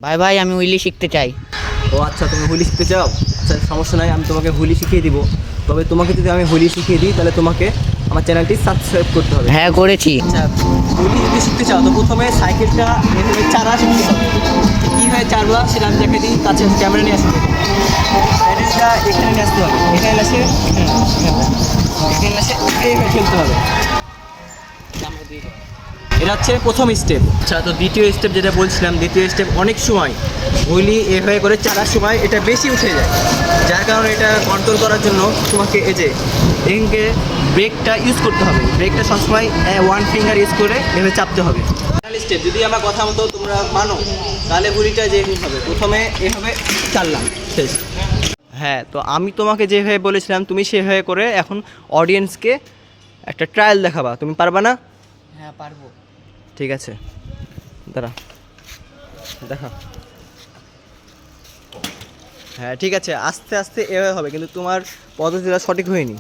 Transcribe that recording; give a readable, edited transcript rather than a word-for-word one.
ভাই ভাই আমি হুইলি শিখতে চাই। ও আচ্ছা, তুমি হুইলি শিখতে চাও? আচ্ছা সমস্যা নাই, আমি তোমাকে হুইলি শিখিয়ে দিব। তবে তোমাকে যদি আমি হুইলি শিখিয়ে দিই তাহলে তোমাকে আমার চ্যানেলটি সাবস্ক্রাইব করতে হবে। হ্যাঁ করেছি। আচ্ছা, হুইলি যদি শিখতে চাও তো প্রথমে সাইকেলটা এভাবে চারা শিখতে হবে। কীভাবে চারবা সেটা আমি দেখে দিই। কাছে ক্যামেরা নিয়ে আসতে হবে, ব্যাটারিটা এখানে নিয়ে আসতে হবে, এখানে এসে এখানে এসে এইভাবে খেলতে হবে। এটা হচ্ছে প্রথম স্টেপ। আচ্ছা, তো দ্বিতীয় স্টেপ যেটা বলছিলাম, দ্বিতীয় স্টেপ অনেক সময় হুইলি এভাবে করে চালার সময় এটা বেশি উঠে যায়, যার কারণে এটা কন্ট্রোল করার জন্য তোমাকে এই যে এখানকে ব্রেকটা ইউজ করতে হবে। ব্রেকটা সবসময় ওয়ান ফিঙ্গার ইউজ করে এভাবে চাপতে হবে। ফাইনাল স্টেপ যদি আমার কথা মতো তোমরা মানো তাহলে হুইলিটা যেরকম হবে, প্রথমে এভাবে চাললাম, শেষ। হ্যাঁ, তো আমি তোমাকে যেভাবে বলেছিলাম তুমি সেভাবে করে এখন অডিয়েন্সকে একটা ট্রায়াল দেখাবা। তুমি পারবা না? হ্যাঁ পারবো। ঠিক আছে, দাঁড়া, দেখা। হ্যাঁ ঠিক আছে, আস্তে আস্তে এভাবে হবে, কিন্তু তোমার পদ্ধতিটা সঠিক হয়নি।